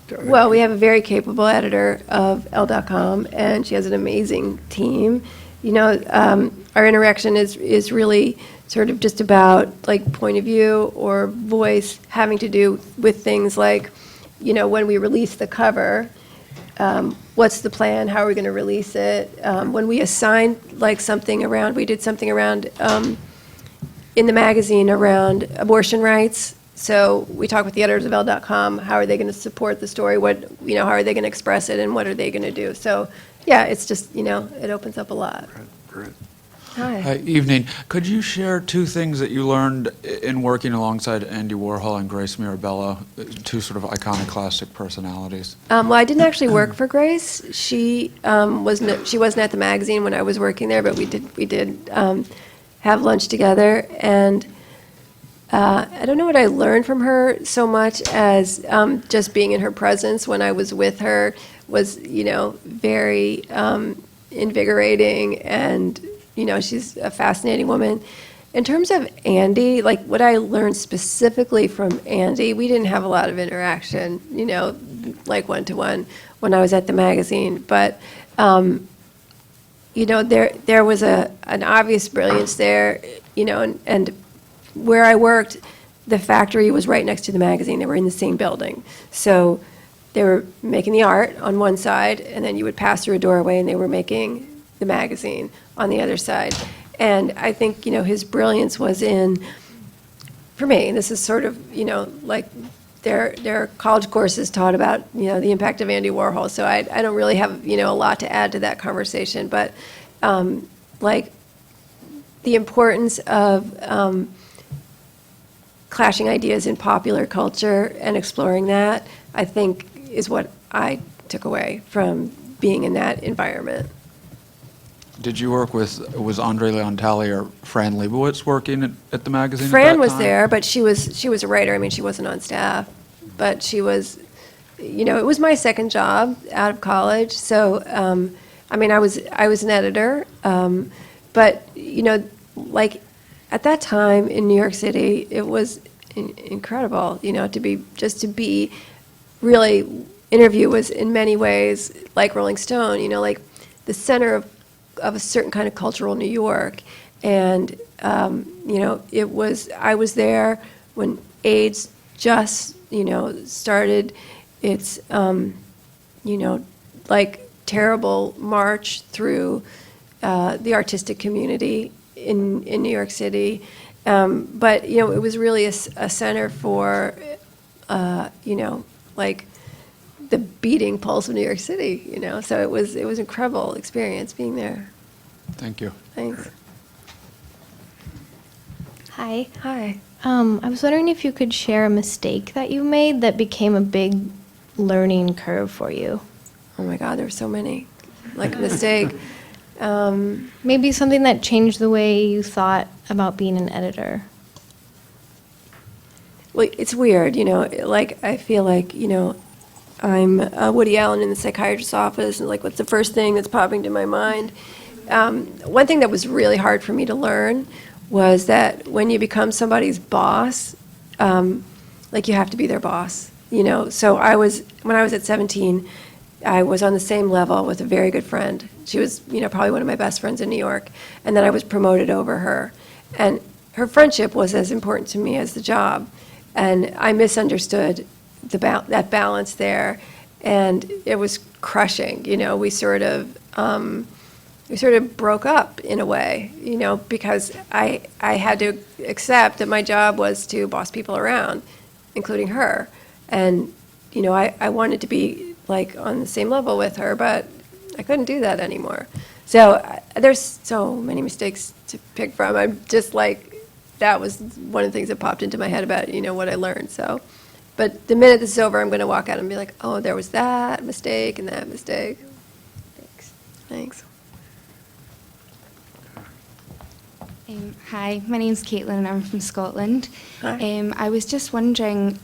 to other Well, we have a very capable editor of Elle.com, and she has an amazing team. Our interaction is really sort of just about like point of view or voice, having to do with things like, when we release the cover, what's the plan? How are we going to release it? When we assign like something around, we did something around in the magazine around abortion rights. So we talk with the editors of Elle.com. How are they going to support the story? How are they going to express it, and what are they going to do? So, yeah, it's just it opens up a lot. Great. Hi. Hi, evening. Could you share two things that you learned in working alongside Andy Warhol and Grace Mirabella, two sort of iconoclastic personalities? Well, I didn't actually work for Grace. She wasn't at the magazine when I was working there, but we did have lunch together. And I don't know what I learned from her so much as just being in her presence when I was with her was, very invigorating, and she's a fascinating woman. In terms of Andy, like what I learned specifically from Andy, we didn't have a lot of interaction, like one-to-one when I was at the magazine. But, there was an obvious brilliance there, and where I worked, the factory was right next to the magazine. They were in the same building. So they were making the art on one side, and then you would pass through a doorway, and they were making the magazine on the other side. And I think, his brilliance was in, for me, this is sort of, like their college courses taught about, the impact of Andy Warhol. So I don't really have, a lot to add to that conversation. But, like, the importance of clashing ideas in popular culture and exploring that, I think, is what I took away from being in that environment. Did you work with, was Andre Leontali or Fran Lebowitz working at the magazine at Fran that was time? there, but she was a writer. I mean, she wasn't on staff, but she was, it was my second job out of college. So, I mean, I was an editor, but, like at that time in New York City, it was incredible, to be really, Interview was in many ways like Rolling Stone, like the center of a certain kind of cultural New York. And, I was there when AIDS just, started its, like terrible march through the artistic community in New York City. But, it was really a center for, like the beating pulse of New York City, So it was an incredible experience being there. Thank you. Thanks. Hi. Hi. I was wondering if you could share a mistake that you made that became a big learning curve for you. Oh my God, there were so many. Like a mistake. Maybe something that changed the way you thought about being an editor. Well, it's weird, like I feel like, I'm Woody Allen in the psychiatrist's office, and like what's the first thing that's popping to my mind? One thing that was really hard for me to learn was that when you become somebody's boss, like you have to be their boss, So when I was at 17, I was on the same level with a very good friend. She was, probably one of my best friends in New York, and then I was promoted over her. And her friendship was as important to me as the job, and I misunderstood that balance there, and it was crushing. We sort of broke up in a way, because I had to accept that my job was to boss people around, including her, and I wanted to be like on the same level with her, but I couldn't do that anymore. So there's so many mistakes to pick from. I'm just like, that was one of the things that popped into my head about what I learned. So But the minute this is over, I'm going to walk out and be like, oh, there was that mistake and that mistake. Thanks. Hi, my name's Caitlin and I'm from Scotland. Hi. I was just wondering,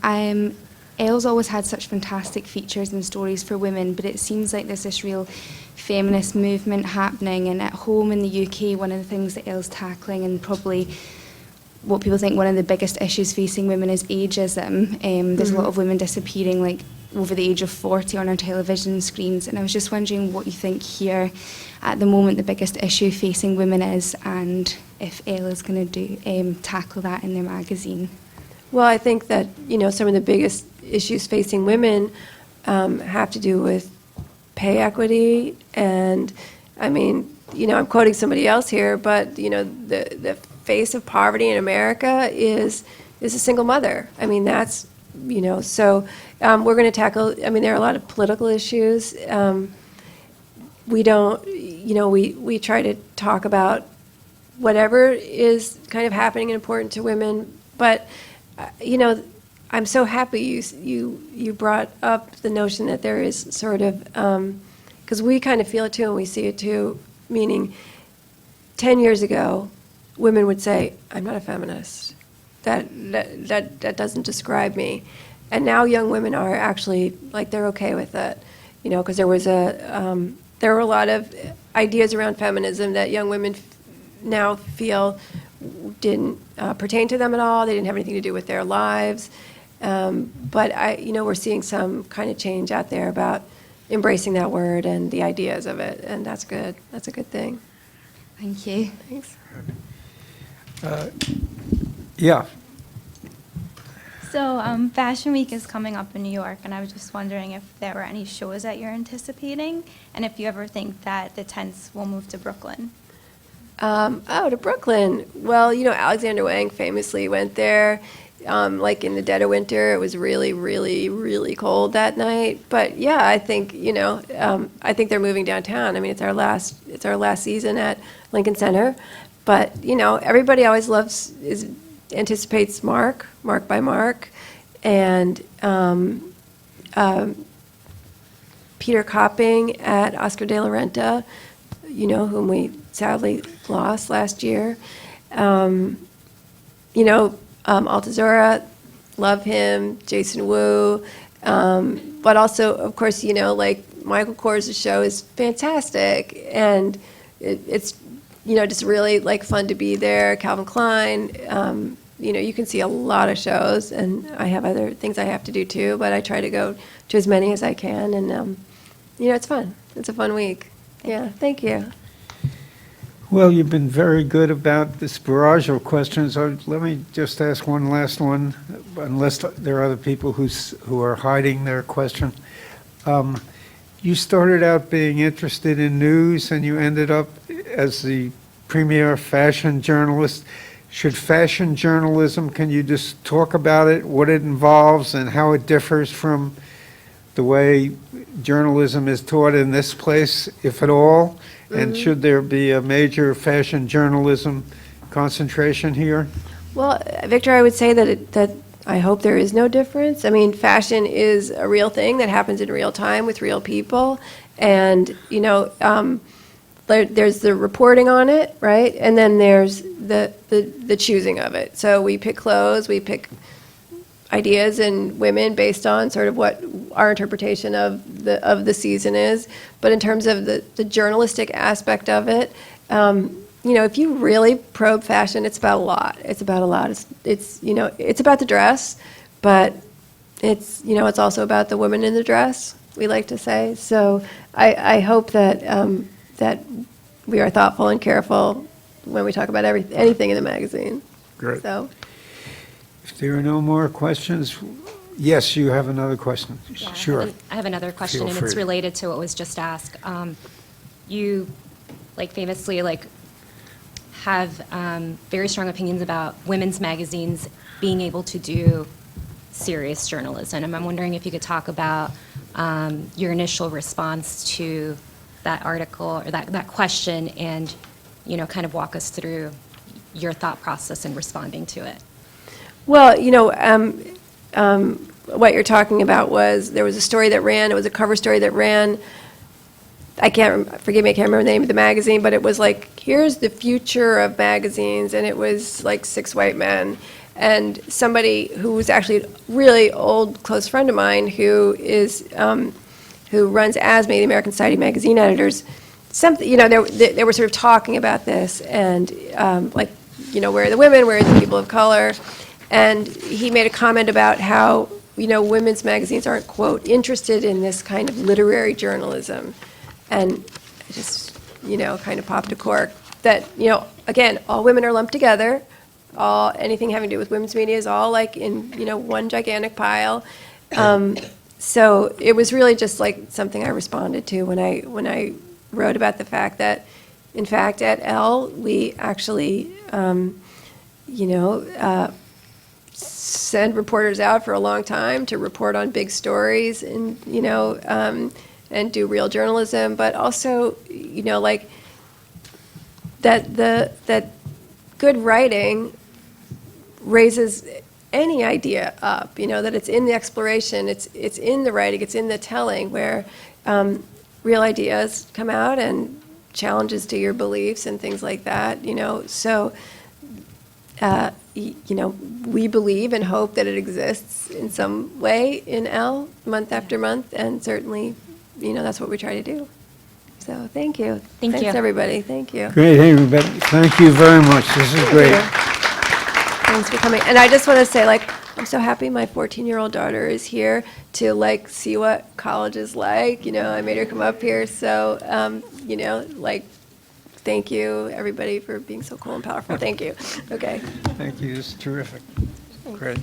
Elle's always had such fantastic features and stories for women, but it seems like there's this real feminist movement happening, and at home in the UK, one of the things that Elle's tackling, and probably what people think one of the biggest issues facing women, is ageism. There's a lot of women disappearing, like over the age of 40 on our television screens, and I was just wondering what you think here at the moment the biggest issue facing women is, and if Elle is going to tackle that in their magazine. Well, I think that, some of the biggest issues facing women have to do with pay equity. And, I'm quoting somebody else here, but, the face of poverty in America is a single mother. That's, so we're going to tackle, there are a lot of political issues. We don't, we try to talk about whatever is kind of happening and important to women, but I'm so happy you brought up the notion that there is sort of, because we kind of feel it too and we see it too, meaning 10 years ago, women would say, I'm not a feminist. That doesn't describe me. And now young women are actually, like, they're okay with it, because there were a lot of ideas around feminism that young women now feel didn't pertain to them at all. They didn't have anything to do with their lives. But we're seeing some kind of change out there about embracing that word and the ideas of it, and that's good. That's a good thing. Thank you. Thanks. Yeah. So Fashion Week is coming up in New York, and I was just wondering if there were any shows that you're anticipating, and if you ever think that the tents will move to Brooklyn. To Brooklyn. Well, Alexander Wang famously went there, like in the dead of winter. It was really, really, really cold that night. But yeah, I think, I think they're moving downtown. It's our last season at Lincoln Center. But, everybody always anticipates Mark by Mark, and Peter Copping at Oscar de la Renta, whom we sadly lost last year. Altazora, love him, Jason Wu, but also, of course, like Michael Kors' show is fantastic, and it's just really like fun to be there. Calvin Klein, you can see a lot of shows, and I have other things I have to do too, but I try to go to as many as I can, and it's fun. It's a fun week. Yeah, thank you. Well, you've been very good about this barrage of questions. Let me just ask one last one, unless there are other people who are hiding their question. You started out being interested in news, and you ended up as the premier fashion journalist. Should fashion journalism, can you just talk about it, what it involves, and how it differs from the way journalism is taught in this place, if at all? And should there be a major fashion journalism concentration here? Well, Victor, I would say that I hope there is no difference. Fashion is a real thing that happens in real time with real people, and there's the reporting on it, right? And then there's the choosing of it. So we pick clothes, we pick ideas and women based on sort of what our interpretation of the season is. But in terms of the journalistic aspect of it, if you really probe fashion, it's about a lot. It's about a lot. It's about the dress, but it's also about the woman in the dress, we like to say. So I hope that that we are thoughtful and careful when we talk about anything in the magazine. Great. So. If there are no more questions, yes, you have another question. Yeah, Sure. I have another question, Feel and it's free. related to what was just asked. You, famously, have very strong opinions about women's magazines being able to do serious journalism. And I'm wondering if you could talk about your initial response to that article, or that question, and, kind of walk us through your thought process in responding to it. Well, what you're talking about was, there was a story that ran, it was a cover story that ran, forgive me, I can't remember the name of the magazine, but it was like, here's the future of magazines, and it was like 6 white men. And somebody who was actually a really old, close friend of mine who runs ASME, the American Society of Magazine Editors, they were sort of talking about this, and like, where are the women, where are the people of color? And he made a comment about how, women's magazines aren't, quote, interested in this kind of literary journalism. And it just, kind of popped a cork that, again, all women are lumped together. Anything having to do with women's media is all like in, one gigantic pile. So it was really just like something I responded to when I wrote about the fact that, in fact, at Elle, we actually, send reporters out for a long time to report on big stories and, and do real journalism, but also, like that good writing raises any idea up, that it's in the exploration, it's in the writing, it's in the telling, where real ideas come out and challenges to your beliefs and things like that, so we believe and hope that it exists in some way in Elle month after month, and certainly, that's what we try to do. So thank you. Thanks, everybody. Thank you. Great, everybody. Thank you very much. This is great. Thanks for coming. And I just want to say, I'm so happy my 14-year-old daughter is here to, see what college is like. I made her come up here. So, thank you, everybody, for being so cool and powerful. Thank you. Okay. Thank you. This is terrific. Great.